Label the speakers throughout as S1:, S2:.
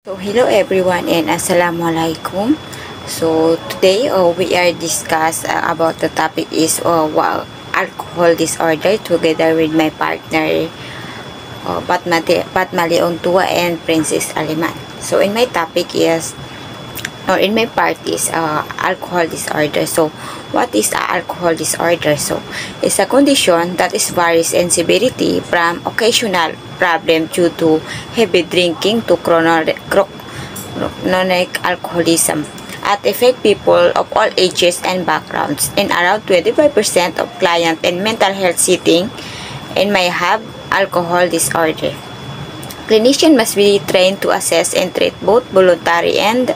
S1: So hello everyone and assalamualaikum. So today we are discuss about the topic is alcohol disorder together with my partner Patma Leon Tua and Princess Aliman. So in my topic is or in my part is alcohol disorder. So what is alcohol disorder? So it's a condition that is varies in severity from occasional problem due to heavy drinking to chronic alcoholism at affect people of all ages and backgrounds. In around 25% of clients in mental health setting and may have alcohol disorder. Clinician must be trained to assess and treat both voluntary and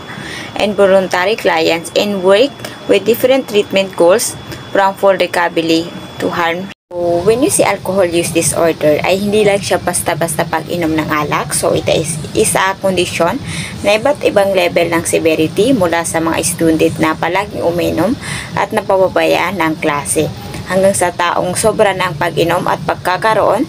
S1: involuntary clients and work with different treatment goals from full recovery to harm. So, when you see alcohol use disorder, ay hindi lang siya basta-basta pag-inom ng alak. So, ito is isa kondisyon na iba't ibang level ng severity mula sa mga student na palaging uminom at napababayaan ng klase hanggang sa taong sobra ng pag-inom at pagkakaroon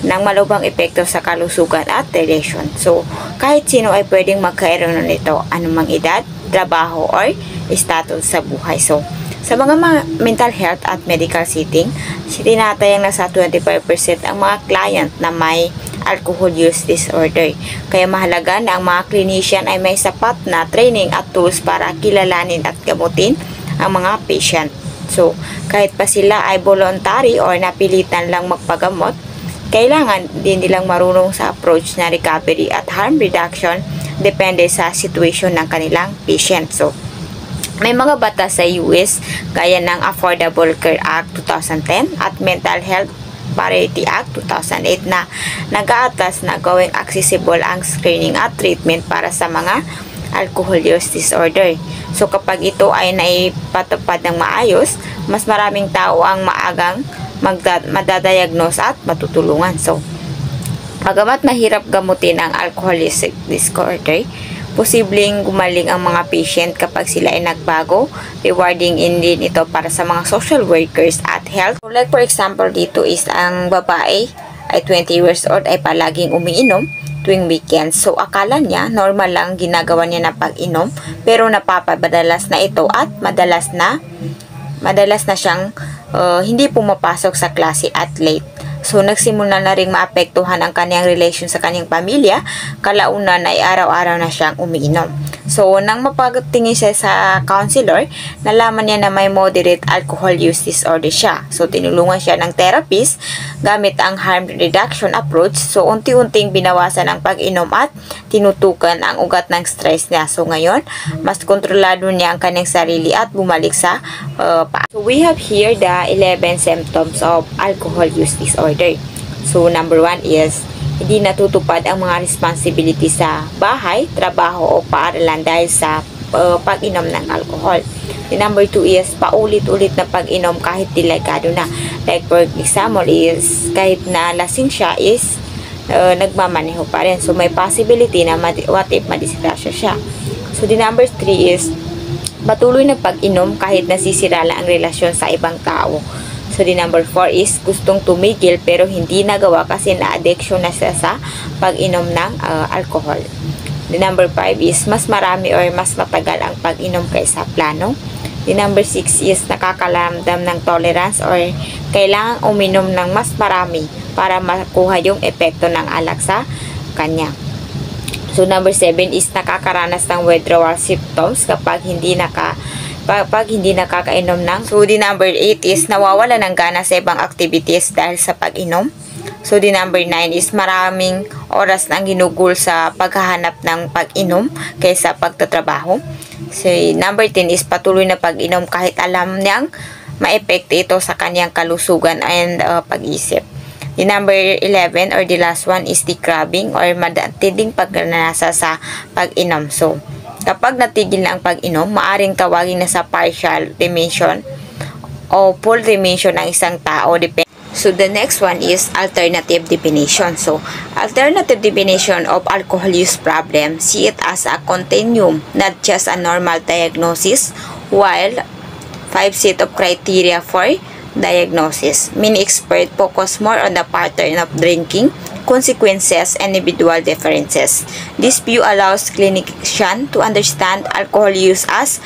S1: ng malubhang epekto sa kalusugan at relasyon. So, kahit sino ay pwedeng magkaroon nito, anumang edad, trabaho, or status sa buhay. So, sa mga mental health at medical setting, tinatayang nasa 25% ang mga client na may alcohol use disorder. Kaya mahalaga na ang mga clinician ay may sapat na training at tools para kilalanin at gamutin ang mga patient. So, kahit pa sila ay voluntary or napilitan lang magpagamot, kailangan din nilang marunong sa approach na recovery at harm reduction depende sa situation ng kanilang patient. So, may mga batas sa US gaya ng Affordable Care Act 2010 at Mental Health Parity Act 2008 na nag-aatas na gawing accessible ang screening at treatment para sa mga alcohol use disorder. So, kapag ito ay naipatupad ng maayos, mas maraming tao ang maagang madadiagnose at matutulungan. So, bagamat mahirap gamutin ang alcohol disorder, posibleng gumaling ang mga patient kapag sila ay nagbago. Rewarding din ito para sa mga social workers at health. So, like for example, dito is ang babae ay 20 years old ay palaging umiinom tuwing weekend. So, akala niya normal lang ginagawa niya na pag-inom, pero napapadalas na ito at madalas na siyang hindi pumapasok sa klase at late. So, nagsimula na rin maapektuhan ang kanyang relasyon sa kanyang pamilya, kalaunan ay araw-araw na siyang umiinom. So, nang mapagtingin siya sa counselor, nalaman niya na may moderate alcohol use disorder siya. So, tinulungan siya ng therapist gamit ang harm reduction approach. So, unti-unting binawasan ang pag-inom at tinutukan ang ugat ng stress niya. So, ngayon, mas kontrolado niya ang kanyang sarili at bumalik sa So, we have here the 11 symptoms of alcohol use disorder. So, number 1 is hindi natutupad ang mga responsibility sa bahay, trabaho o paaralan dahil sa pag-inom ng alcohol. The number 2 is paulit-ulit na pag-inom kahit delikado na. Like for example is kahit na lasing siya is nagmamaneho pa rin. So may possibility na what if madisgrasya siya. So the number 3 is patuloy na pag-inom kahit nasisira lang ang relasyon sa ibang tao. So, the number 4 is gustong tumigil pero hindi nagawa kasi na-addiction na siya sa pag-inom ng alcohol. The number 5 is mas marami or mas matagal ang pag-inom kaysa plano. The number 6 is nakakalamdam ng tolerance or kailangang uminom ng mas marami para makuha yung epekto ng alak sa kanya. So, number 7 is nakakaranas ng withdrawal symptoms kapag hindi nakakainom ng. So, the number 8 is nawawala ng gana sa ibang activities dahil sa pag-inom. So, the number 9 is maraming oras nang ginugol sa paghahanap ng pag-inom kaysa pagtatrabaho. So, number 10 is patuloy na pag-inom kahit alam niyang maepekto ito sa kanyang kalusugan and pag-isip. The number 11 or the last one is the crabbing or matinding pagnanasa sa pag-inom. So, kapag natigil na ang pag-inom, maaring tawagin na sa partial remission o full remission ng isang tao. So, the next one is alternative definition. So, alternative definition of alcohol use problem, see it as a continuum, not just a normal diagnosis, while 5 set of criteria for diagnosis. Many experts focus more on the pattern of drinking, consequences, and individual differences. This view allows clinicians to understand alcohol use as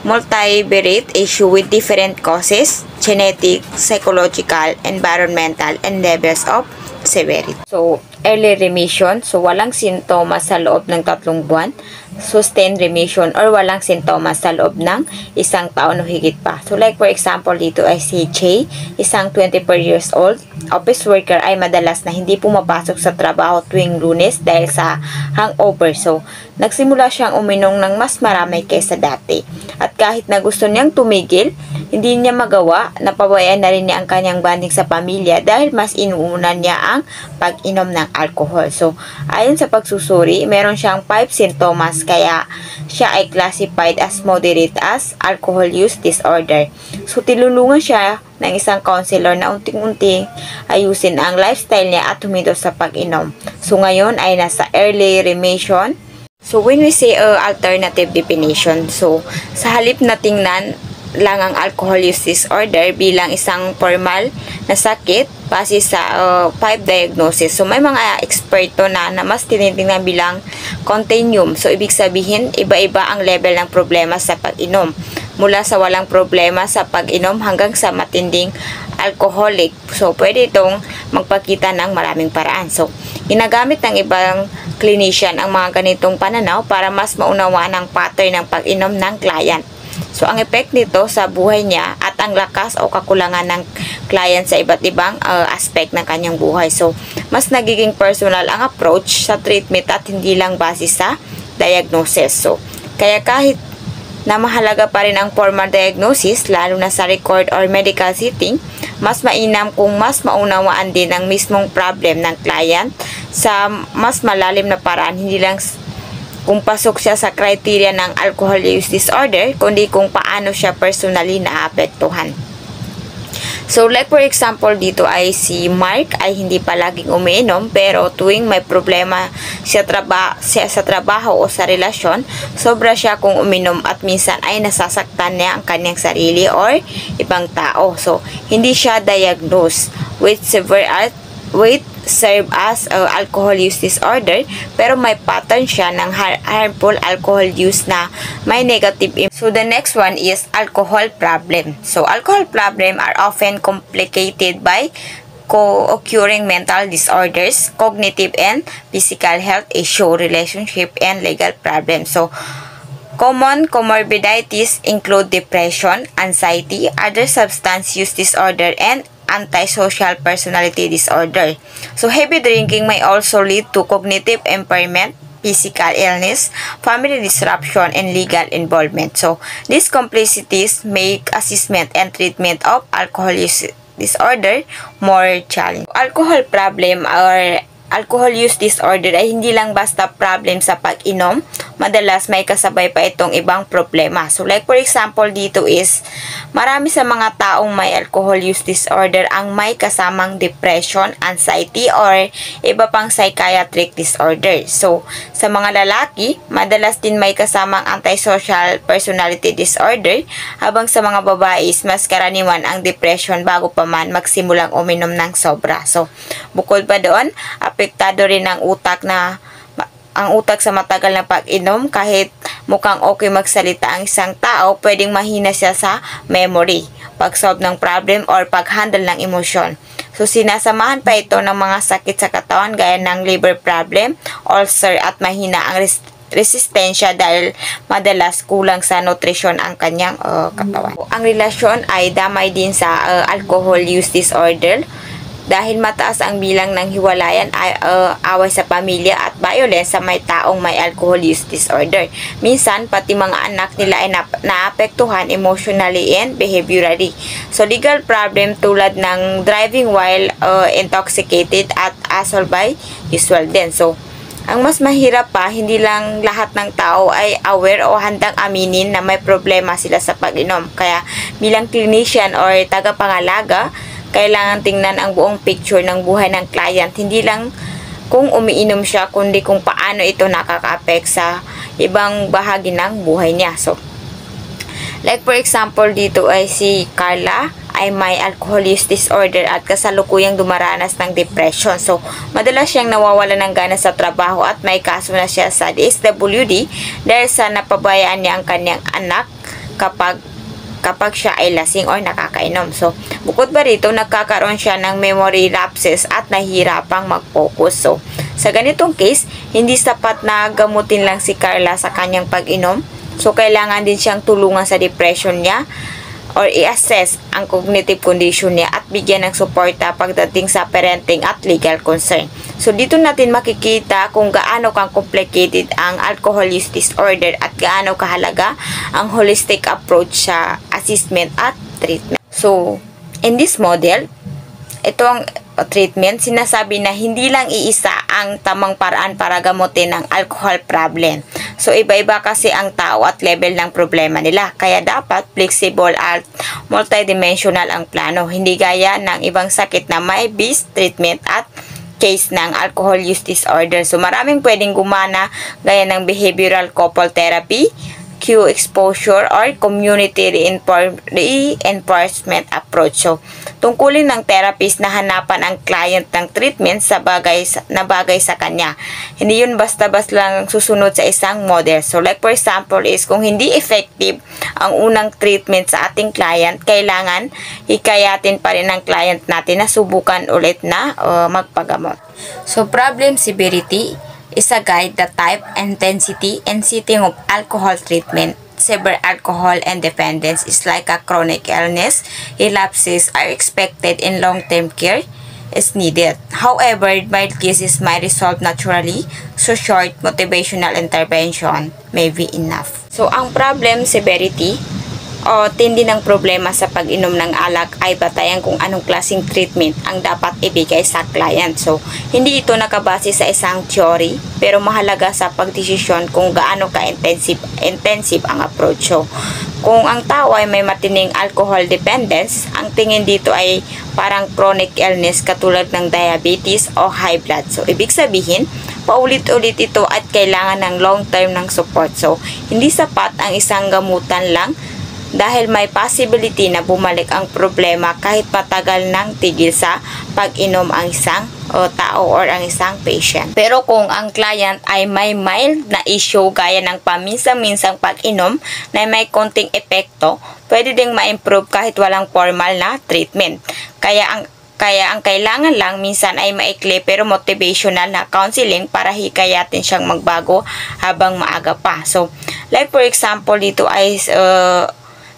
S1: multivariate issue with different causes, genetic, psychological, environmental, and levels of severity. So, early remission. So, walang sintomas sa loob ng 3 buwan. Sustained remission or walang sintomas sa loob ng 1 taon o higit pa. So, like for example, dito ay si Jay, isang 24 years old, office worker, ay madalas na hindi pumapasok sa trabaho tuwing Lunes dahil sa hangover. So, nagsimula siyang uminom ng mas marami kaysa dati. At kahit na gusto niyang tumigil, hindi niya magawa, napabayaan na rin niya ang kanyang bonding sa pamilya dahil mas inuunan niya ang pag-inom ng alcohol. So, ayon sa pagsusuri, meron siyang 5 sintomas kaya siya ay classified as moderate as alcohol use disorder. So, tinulungan siya ng isang counselor na unting-unting ayusin ang lifestyle niya at huminto sa pag-inom. So, ngayon ay nasa early remission. So, when we say alternative definition, so, sa halip na tingnan lang ang alcohol use disorder bilang isang formal na sakit base sa 5 diagnosis. So, may mga eksperto na mas tinitingnan bilang continuum. So, ibig sabihin, iba-iba ang level ng problema sa pag-inom. Mula sa walang problema sa pag-inom hanggang sa matinding alcoholic. So, pwede itong magpakita ng maraming paraan. So, ginagamit ng ibang clinician ang mga ganitong pananaw para mas maunawaan ang pattern ng pag-inom ng client. So, ang effect nito sa buhay niya at ang lakas o kakulangan ng client sa iba't ibang aspect ng kanyang buhay. So, mas nagiging personal ang approach sa treatment at hindi lang base sa diagnosis. So, kaya kahit na mahalaga pa rin ang formal diagnosis, lalo na sa record or medical setting, mas mainam kung mas maunawaan din ang mismong problem ng client sa mas malalim na paraan, hindi lang kung pasok siya sa criteria ng alcohol use disorder, kundi kung paano siya personally naapektuhan. So, like for example, dito ay si Mark ay hindi palaging umiinom pero tuwing may problema siya sa trabaho o sa relasyon, sobra siya kung uminom at minsan ay nasasaktan niya ang kanyang sarili or ibang tao. So, hindi siya diagnosed with serve as alcohol use disorder pero may pattern siya ng harmful alcohol use na may negative impact. So the next one is alcohol problem. So alcohol problem are often complicated by co-occurring mental disorders, cognitive and physical health issue, relationship and legal problems. So common comorbidities include depression, anxiety, other substance use disorder and antisocial personality disorder. So, heavy drinking may also lead to cognitive impairment, physical illness, family disruption, and legal involvement. So, these complexities make assessment and treatment of alcohol use disorder more challenging. Alcohol problem or alcohol use disorder ay hindi lang basta problem sa pag-inom, madalas may kasabay pa itong ibang problema. So like for example dito is, marami sa mga taong may alcohol use disorder ang may kasamang depression, anxiety, or iba pang psychiatric disorder. So sa mga lalaki, madalas din may kasamang antisocial personality disorder, habang sa mga babae is mas karaniwan ang depression bago pa man magsimulang uminom ng sobra. So bukod pa doon, apektado rin ang utak sa matagal na pag-inom. Kahit mukhang okay magsalita ang isang tao, pwedeng mahina siya sa memory, pag-solve ng problem or pag-handle ng emosyon. So sinasamahan pa ito ng mga sakit sa katawan gaya ng liver problem, ulcer at mahina ang resistensya dahil madalas kulang sa nutrisyon ang kanyang katawan. Ang relasyon ay damay din sa alcohol use disorder dahil mataas ang bilang ng hiwalayan, away sa pamilya at violence sa may taong may alcohol use disorder. Minsan, pati mga anak nila ay naapektuhan emotionally and behaviorally. So, legal problem tulad ng driving while intoxicated at assault by usual din. So, ang mas mahirap pa, hindi lang lahat ng tao ay aware o handang aminin na may problema sila sa pag-inom. Kaya, bilang clinician or tagapangalaga, kailangan tingnan ang buong picture ng buhay ng client. Hindi lang kung umiinom siya, kundi kung paano ito nakaka-affect sa ibang bahagi ng buhay niya. So, like for example, dito ay si Carla ay may alcohol use disorder at kasalukuyang dumaranas ng depression. So, madalas siyang nawawala ng gana sa trabaho at may kaso na siya sa DSWD dahil sa napabayaan niya ang kanyang anak kapag siya ay lasing o nakakainom. So, bukod ba rito, nagkakaroon siya ng memory lapses at nahihirapang mag-focus. So, sa ganitong case, hindi sapat na gamutin lang si Carla sa kanyang pag-inom. So, kailangan din siyang tulungan sa depression niya or i-assess ang cognitive condition niya at bigyan ng suporta pagdating sa parenting at legal concern. So, dito natin makikita kung gaano kang complicated ang alcohol use disorder at gaano kahalaga ang holistic approach sa assessment at treatment. So, in this model, itong treatment, sinasabi na hindi lang iisa ang tamang paraan para gamutin ang alcohol problem. So, iba-iba kasi ang tao at level ng problema nila. Kaya dapat flexible at multidimensional ang plano. Hindi gaya ng ibang sakit na may based treatment at case ng alcohol use disorder. So, maraming pwedeng gumana gaya ng behavioral couple therapy, cue exposure, or community reinforcement approach. So, tungkulin ng therapist na hanapan ang client ng treatment sa bagay sa kanya. Hindi yun basta-basta lang susunod sa isang model. So, like for example is kung hindi effective ang unang treatment sa ating client, kailangan hikayatin pa rin ang client natin na subukan ulit na magpagamot. So, problem severity is a guide the type, intensity, and setting of alcohol treatment. Severe alcohol and dependence is like a chronic illness. Relapses are expected in long-term care is needed. However, mild cases might resolve naturally, so short motivational intervention may be enough. So, ang problem severity o tindi ng problema sa pag-inom ng alak ay batayan kung anong klaseng treatment ang dapat ibigay sa client. So, hindi ito nakabase sa isang theory, pero mahalaga sa pagdesisyon kung gaano ka-intensive ang approach. So, kung ang tao ay may matining alcohol dependence, ang tingin dito ay parang chronic illness katulad ng diabetes o high blood. So, ibig sabihin, paulit-ulit ito at kailangan ng long-term ng support. So, hindi sapat ang isang gamutan lang dahil may possibility na bumalik ang problema kahit patagal ng tigil sa pag-inom ang isang tao or ang isang patient. Pero kung ang client ay may mild na issue gaya ng paminsan-minsang pag-inom na may konting epekto, pwede ding ma-improve kahit walang formal na treatment. Kaya ang kailangan lang minsan ay maikli pero motivational na counseling para hikayatin siyang magbago habang maaga pa. So, like for example, dito ay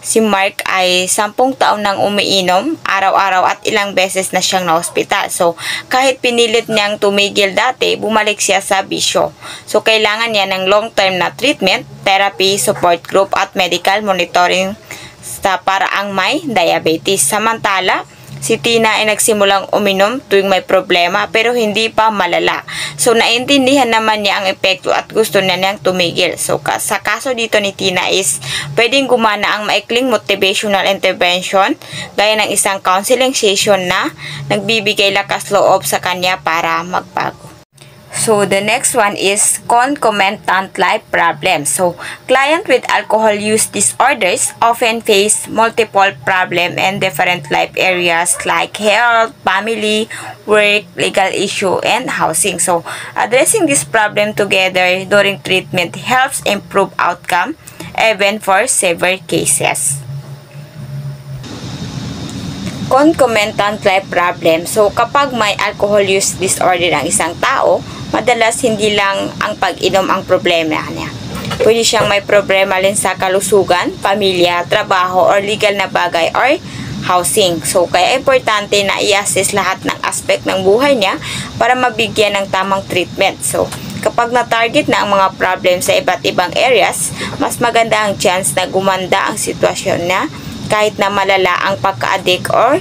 S1: si Mark ay 10 taon nang umiinom araw-araw at ilang beses na siyang na-hospital. So, kahit pinilit niyang tumigil dati, bumalik siya sa bisyo. So, kailangan niya ng long-term na treatment, therapy, support group at medical monitoring sa paraang may diabetes. Samantala, si Tina ay nagsimulang uminom tuwing may problema pero hindi pa malala. So, naintindihan naman niya ang epekto at gusto na niyang tumigil. So, sa kaso dito ni Tina is pwedeng gumana ang maikling motivational intervention gaya ng isang counseling session na nagbibigay lakas loob sa kanya para magbago. So, the next one is concomitant life problems. So, client with alcohol use disorders often face multiple problems in different life areas like health, family, work, legal issue, and housing. So, addressing this problem together during treatment helps improve outcome even for severe cases. Concomitant life problem. So, kapag may alcohol use disorder ang isang tao, madalas hindi lang ang pag-inom ang problema niya. Pwede siyang may problema rin sa kalusugan, pamilya, trabaho, or legal na bagay or housing. So, kaya importante na i-assess lahat ng aspect ng buhay niya para mabigyan ng tamang treatment. So, kapag na-target na ang mga problem sa iba't ibang areas, mas maganda ang chance na gumanda ang sitwasyon niya kahit na malala ang pagka-addict or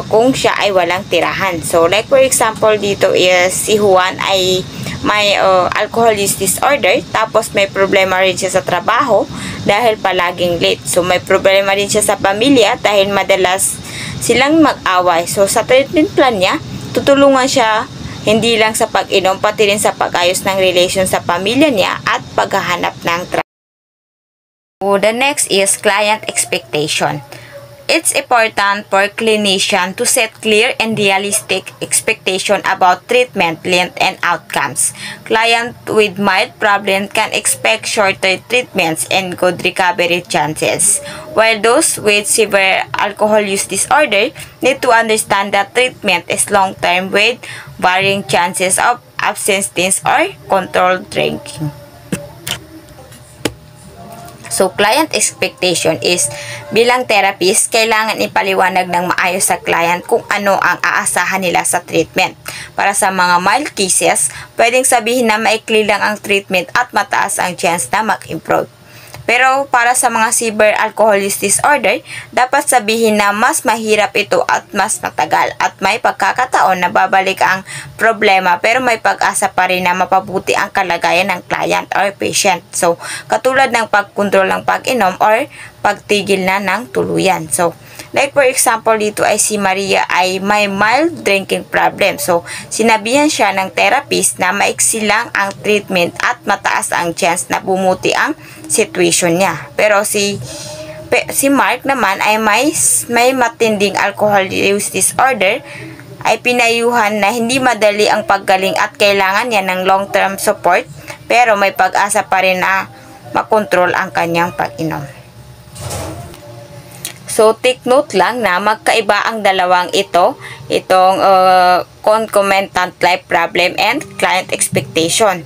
S1: kung siya ay walang tirahan. So, like for example, dito is si Juan ay may alcohol use disorder, tapos may problema rin siya sa trabaho dahil palaging late. So, may problema rin siya sa pamilya dahil madalas silang mag-away. So, sa treatment plan niya, tutulungan siya hindi lang sa pag-inom, pati rin sa pag-ayos ng relation sa pamilya niya at paghahanap ng trabaho. So, the next is client expectation. it's important for clinician to set clear and realistic expectation about treatment length and outcomes. Client with mild problem can expect shorter treatments and good recovery chances, while those with severe alcohol use disorder need to understand that treatment is long-term with varying chances of abstinence or controlled drinking. So, client expectation is, bilang therapist, kailangan ipaliwanag ng maayos sa client kung ano ang aasahan nila sa treatment. Para sa mga mild cases, pwedeng sabihin na maikli lang ang treatment at mataas ang chance na mag-improve. Pero para sa mga severe alcohol use disorder, dapat sabihin na mas mahirap ito at mas matagal at may pagkakataon na babalik ang problema pero may pag-asa pa rin na mapabuti ang kalagayan ng client or patient. So, katulad ng pagkontrol ng pag-inom or pagtigil na ng tuluyan. So, like for example dito ay si Maria ay may mild drinking problem. So, sinabihan siya ng therapist na maiksi lang ang treatment at mataas ang chance na bumuti ang situation niya. Pero si Mark naman ay may matinding alcohol use disorder, ay pinayuhan na hindi madali ang paggaling at kailangan niya ng long-term support pero may pag-asa pa rin na makontrol ang kanyang pag-inom. So, take note lang na magkaiba ang dalawang itong concomitant life problem and client expectation.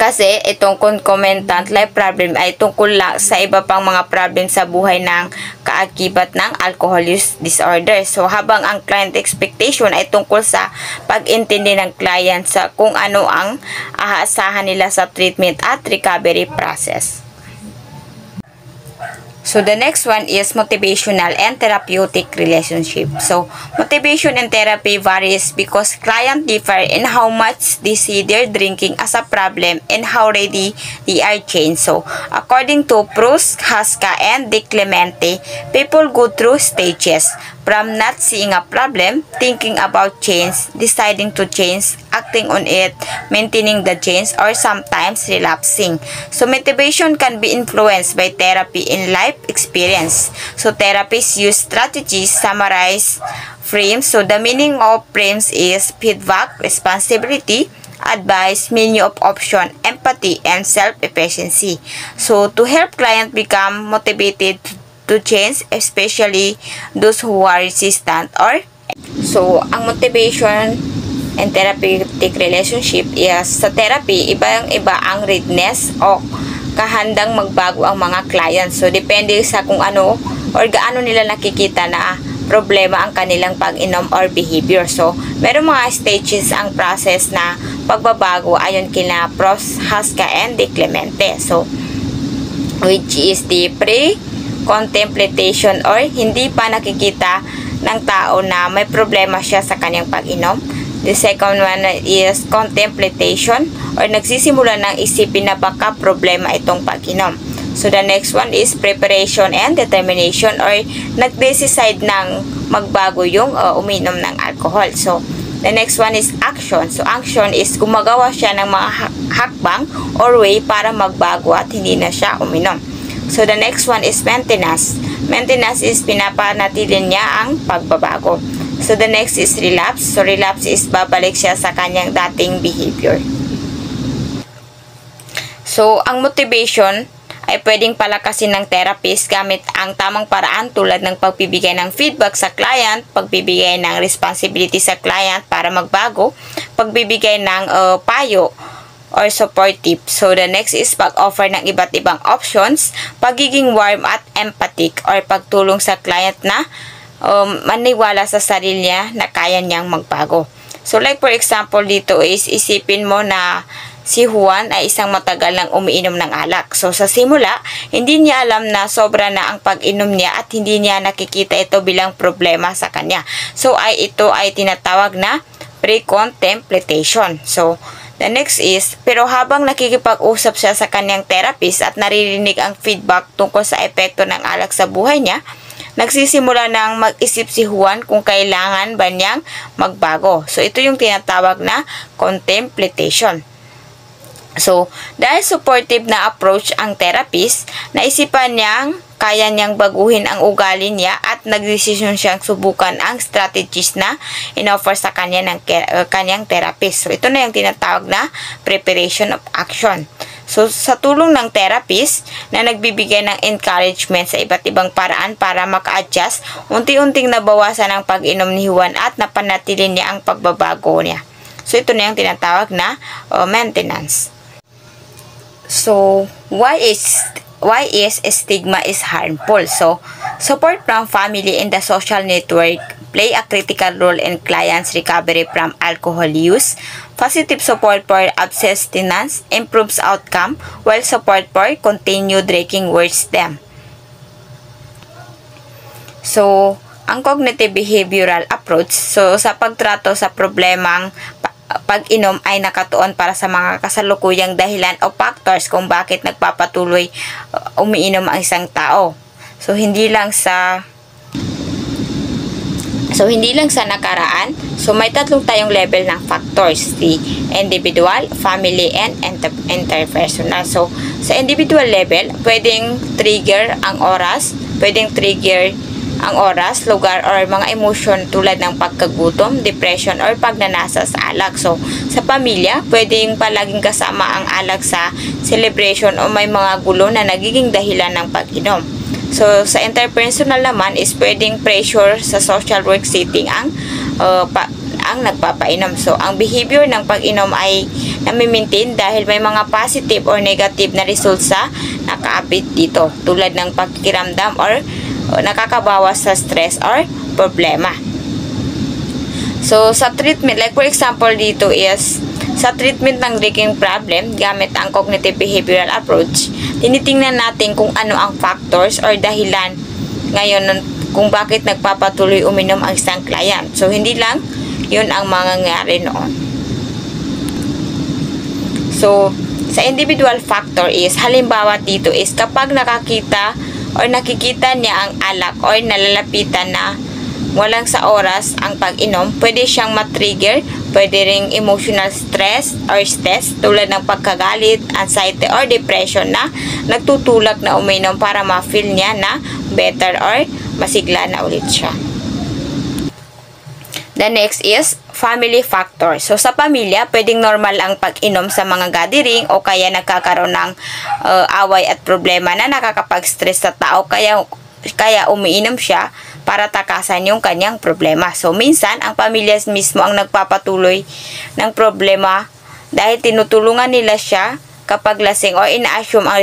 S1: Kasi itong concomitant life problem ay tungkol lang sa iba pang mga problem sa buhay ng kaakibat ng alcohol use disorder. So, habang ang client expectation ay tungkol sa pag-intindi ng client sa kung ano ang aasahan nila sa treatment at recovery process. So, the next one is motivational and therapeutic relationship. So, motivation and therapy varies because clients differ in how much they see their drinking as a problem and how ready they are change. So, according to Proust, Haska, and De Clemente, people go through stages from not seeing a problem, thinking about change, deciding to change, acting on it, maintaining the change, or sometimes relapsing. So, motivation can be influenced by therapy in life experience. So, therapists use strategies, summarize frames. So, the meaning of frames is feedback, responsibility, advice, menu of option, empathy, and self-efficiency. So, to help client become motivated to change, especially those who are resistant or so, ang motivation and therapeutic relationship is sa therapy, iba ang readiness o kahandang magbago ang mga clients. So, depende sa kung ano or gaano nila nakikita na problema ang kanilang pag-inom or behavior. So, meron mga stages ang process na pagbabago ayon kina Proust, Haska, and De Clemente. So, which is the contemplation or hindi pa nakikita ng tao na may problema siya sa kanyang pag-inom. The second one is contemplation or nagsisimula ng isipin na baka problema itong pag-inom. So, the next one is preparation and determination or nag-decide ng magbago yung uminom ng alcohol. So, the next one is action. So, action is gumagawa siya ng mga hakbang or way para magbago at hindi na siya uminom. So, the next one is maintenance. Maintenance is pinapanatili niya ang pagbabago. So, the next is relapse. So, relapse is babalik siya sa kanyang dating behavior. So, ang motivation ay pwedeng palakasin ng therapist gamit ang tamang paraan tulad ng pagbibigay ng feedback sa client, pagbibigay ng responsibility sa client para magbago, pagbibigay ng payo or supportive. So, the next is pag-offer ng iba't ibang options, pagiging warm at empathic or pagtulong sa client na maniwala sa sarili niya na kaya niyang magbago. So, like for example dito is isipin mo na si Juan ay isang matagal nang umiinom ng alak. So, sa simula, hindi niya alam na sobra na ang pag-inom niya at hindi niya nakikita ito bilang problema sa kanya. So, ito ay tinatawag na pre-contemplation. So, the next is, pero habang nakikipag-usap siya sa kanyang therapist at naririnig ang feedback tungkol sa epekto ng alak sa buhay niya, nagsisimula ng mag-isip si Juan kung kailangan ba niyang magbago. So, ito yung tinatawag na contemplation. So, dahil supportive na approach ang therapist, naisipan niyang kaya niyang baguhin ang ugali niya at nagdesisyon siyang subukan ang strategies na inoffer sa kanya ng kanyang therapist. So, ito na yung tinatawag na preparation of action. So, sa tulong ng therapist na nagbibigay ng encouragement sa iba't ibang paraan para maka-adjust, unti-unting nabawasan ang pag-inom ni Juan at napanatili niya ang pagbabago niya. So, ito na yung tinatawag na maintenance. So, why is stigma is harmful? So, support from family and the social network play a critical role in clients' recovery from alcohol use. Positive support for abstinence improves outcome, while support for continued drinking worsens them. So, ang cognitive behavioral approach, so sa pagtrato sa problemang pag-inom ay nakatuon para sa mga kasalukuyang dahilan o factors kung bakit nagpapatuloy umiinom ang isang tao. So hindi lang sa nakaraan. So may tatlong tayong level ng factors, the individual, family, and interpersonal. So sa individual level, pwedeng trigger ang oras, lugar, or mga emotion tulad ng pagkagutom, depression, or pagnanasa sa alak. So, sa pamilya, pwedeng palaging kasama ang alak sa celebration o may mga gulo na nagiging dahilan ng pag-inom. So, sa interpersonal naman is pwedeng pressure sa social work setting ang nagpapainom. So, ang behavior ng pag-inom ay nami-maintain dahil may mga positive or negative na result sa nakaapit dito, tulad ng pagkikiramdam or nakakabawas sa stress or problema. So, sa treatment, like for example dito is, sa treatment ng drinking problem, gamit ang cognitive behavioral approach, tinitingnan natin kung ano ang factors or dahilan ngayon kung bakit nagpapatuloy uminom ang isang client. So, hindi lang yun ang mangyayari noon. So, sa individual factor is, halimbawa dito is kapag nakikita niya ang alak or nalalapitan na walang sa oras ang pag-inom, pwede siyang matrigger, pwede ring emotional stress or stress tulad ng pagkagalit, anxiety, or depression na nagtutulak na uminom para ma-feel niya na better or masigla na ulit siya. The next is family factor. So, sa pamilya, pwedeng normal ang pag-inom sa mga gathering o kaya nagkakaroon ng away at problema na nakakapag-stress sa tao kaya umiinom siya para takasan yung kanyang problema. So, minsan, ang pamilya mismo ang nagpapatuloy ng problema dahil tinutulungan nila siya kapag lasing o ina-assume ang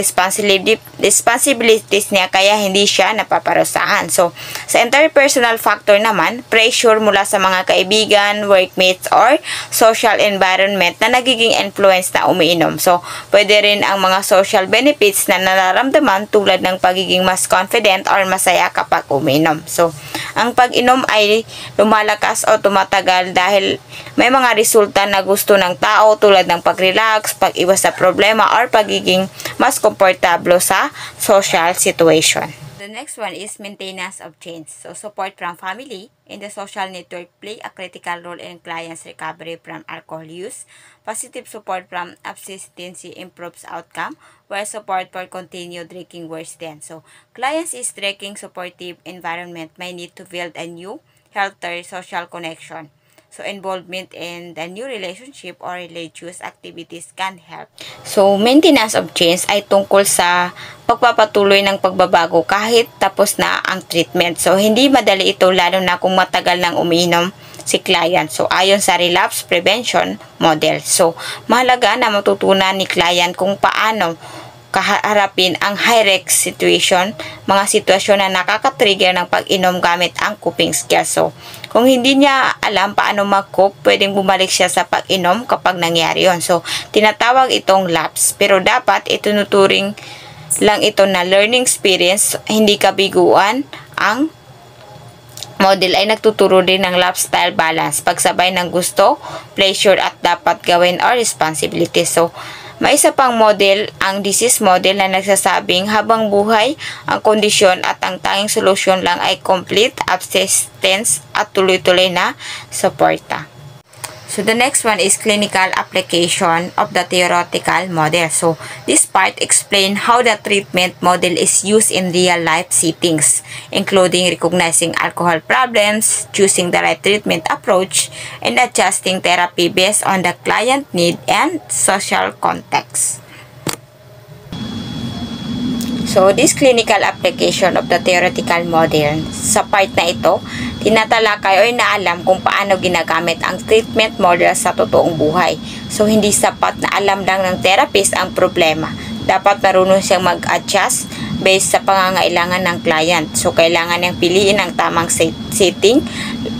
S1: responsibilities niya kaya hindi siya napaparusahan. So, sa interpersonal factor naman, pressure mula sa mga kaibigan, workmates, or social environment na nagiging influence na umiinom. So, pwede rin ang mga social benefits na nararamdaman tulad ng pagiging mas confident or masaya kapag umiinom. So, ang pag-inom ay lumalakas o tumatagal dahil may mga resulta na gusto ng tao tulad ng pag-relax, pag-iwas sa problema, or pagiging mas komportable sa social situation. The next one is maintenance of change. So, support from family and the social network play a critical role in clients' recovery from alcohol use. Positive support from abstinence improves outcome, while support for continued drinking worsens. So, clients is drinking supportive environment may need to build a new, healthier social connection. So, involvement in the new relationship or religious activities can help. So, maintenance of change ay tungkol sa pagpapatuloy ng pagbabago kahit tapos na ang treatment. So, hindi madali ito lalo na kung matagal nang umiinom si client. So, ayon sa relapse prevention model. So, mahalaga na matutunan ni client kung paano kaharapin ang high-risk situation, mga sitwasyon na nakaka-trigger ng pag-inom gamit ang coping skills. So, kung hindi niya alam paano mag-cope, pwedeng bumalik siya sa pag-inom kapag nangyari yon. So, tinatawag itong lapse. Pero dapat itunuturing lang ito na learning experience, hindi kabiguan. Ang model ay nagtuturo din ng lifestyle balance, pagsabay ng gusto, pleasure at dapat gawin or responsibility. So, may isa pang model, ang disease model na nagsasabing habang buhay ang kondisyon at ang tanging solusyon lang ay complete abstinence at tuloy-tuloy na suporta. So the next one is clinical application of the theoretical model. So this part explain how the treatment model is used in real life settings, including recognizing alcohol problems, choosing the right treatment approach, and adjusting therapy based on the client need and social context. So, this clinical application of the theoretical model, sa part na ito, tinatalakay o inaalam kung paano ginagamit ang treatment model sa totoong buhay. So, hindi sapat na alam lang ng therapist ang problema. Dapat marunong siyang mag-adjust based sa pangangailangan ng client. So, kailangan niyang piliin ang tamang setting.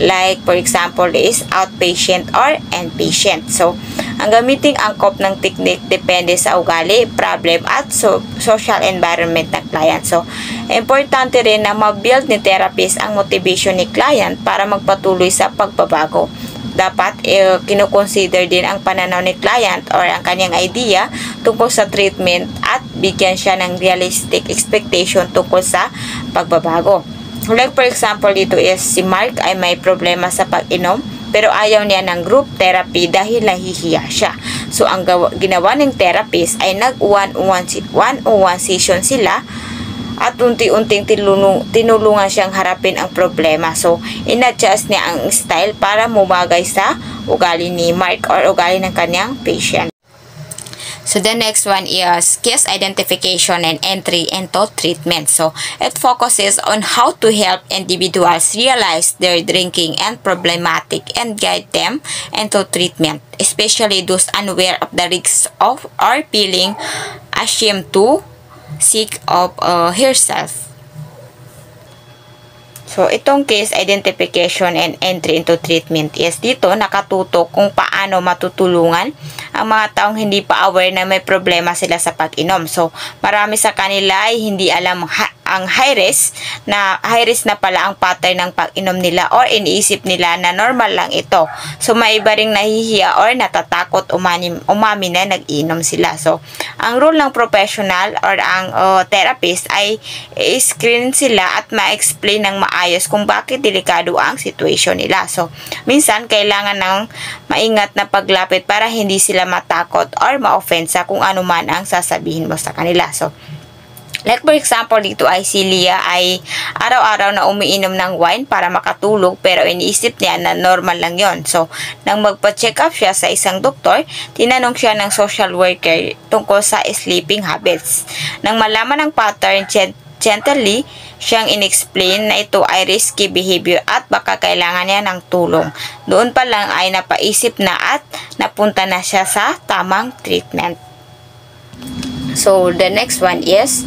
S1: Like, for example, is outpatient or inpatient. So, ang gamiting angkop ng technique depende sa ugali, problem, at social environment ng client. So, importante rin na ma-build ni therapist ang motivation ni client para magpatuloy sa pagbabago. Dapat kinoconsider din ang pananaw ni client or ang kanyang idea tungkol sa treatment at bigyan siya ng realistic expectation tungkol sa pagbabago. Like for example, dito is si Mark ay may problema sa pag-inom pero ayaw niya ng group therapy dahil nahihiya siya. So, ang ginawa ng therapist ay one-on-one session sila at unti-unting tinulungan siyang harapin ang problema. So, in-adjust niya ang style para bumagay sa ugali ni Mark or ugali ng kanyang patient. So, the next one is case identification and entry into treatment. So, it focuses on how to help individuals realize their drinking and problematic and guide them into treatment, especially those unaware of the risks of or feeling ashamed to seek of herself. So, itong case identification and entry into treatment is dito nakatutok kung paano matutulungan ang mga taong hindi pa aware na may problema sila sa pag-inom. So, marami sa kanila ay hindi alam ang high risk na pala ang pattern ng pag-inom nila or iniisip nila na normal lang ito. So, may iba ring nahihiya or natatakot umami na nag-inom sila. So, ang role ng professional or ang therapist ay i-screen sila at ma-explain ng maayos kung bakit delikado ang situation nila. So, minsan kailangan ng maingat na paglapit para hindi sila matakot or ma-offensa kung ano man ang sasabihin mo sa kanila. So, like for example, dito ay si Leah ay araw-araw na umiinom ng wine para makatulog pero iniisip niya na normal lang yon. So, nang magpa-check up siya sa isang doktor, tinanong siya ng social worker tungkol sa sleeping habits. Nang malaman ang pattern, gently siyang inexplain na ito ay risky behavior at baka kailangan niya ng tulong. Doon pa lang ay napaisip na at napunta na siya sa tamang treatment. So, the next one is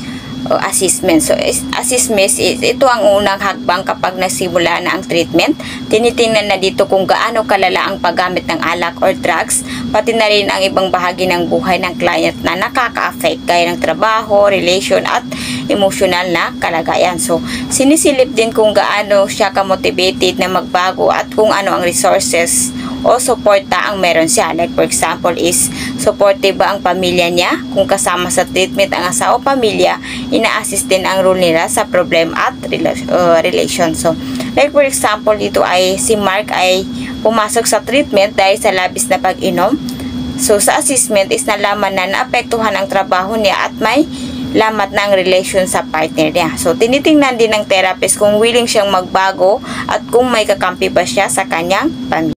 S1: assessment. So, assessment is ito ang unang hakbang kapag nasimula na ang treatment. Tinitingnan na dito kung gaano kalala ang paggamit ng alak or drugs, pati na rin ang ibang bahagi ng buhay ng client na nakaka-affect gaya ng trabaho, relation at emotional na kalagayan. So, sinisilip din kung gaano siya ka-motivated na magbago at kung ano ang resources o suporta ang meron siya. Like for example is, supportive ba ang pamilya niya? Kung kasama sa treatment ang asawa o pamilya, ina-assist din ang role nila sa problem at relation. So, like for example, dito ay si Mark ay pumasok sa treatment dahil sa labis na pag-inom. So, sa assessment is nalaman na naapektuhan ang trabaho niya at may lamat ng relation sa partner niya. So, tinitingnan din ng therapist kung willing siyang magbago at kung may kakampi ba siya sa kanyang pamilya.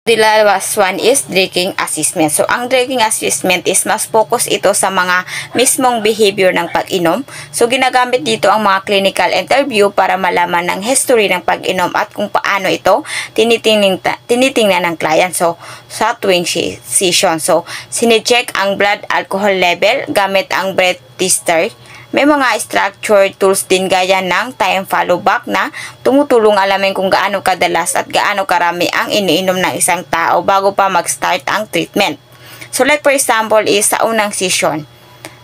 S1: The last one is drinking assessment. So, ang drinking assessment is mas focus ito sa mga mismong behavior ng pag-inom. So, ginagamit dito ang mga clinical interview para malaman ng history ng pag-inom at kung paano ito tinitingnan ng client. So, sa tuwing session. So, sine-check ang blood alcohol level gamit ang breath tester. May mga structured tools din gaya ng time follow back na tumutulong alamin kung gaano kadalas at gaano karami ang iniinom ng isang tao bago pa mag-start ang treatment. So like for example is sa unang session.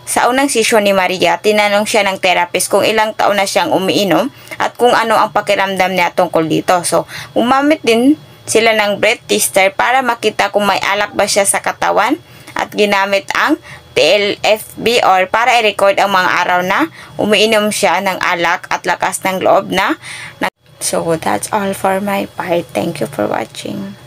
S1: Sa unang session ni Maria, tinanong siya ng therapist kung ilang taon na siyang umiinom at kung ano ang pakiramdam niya tungkol dito. So gumamit din sila ng breath tester para makita kung may alak ba siya sa katawan at ginamit ang TLFB or para i-record ang mga araw na umiinom siya ng alak at lakas ng loob na. So, that's all for my part. Thank you for watching.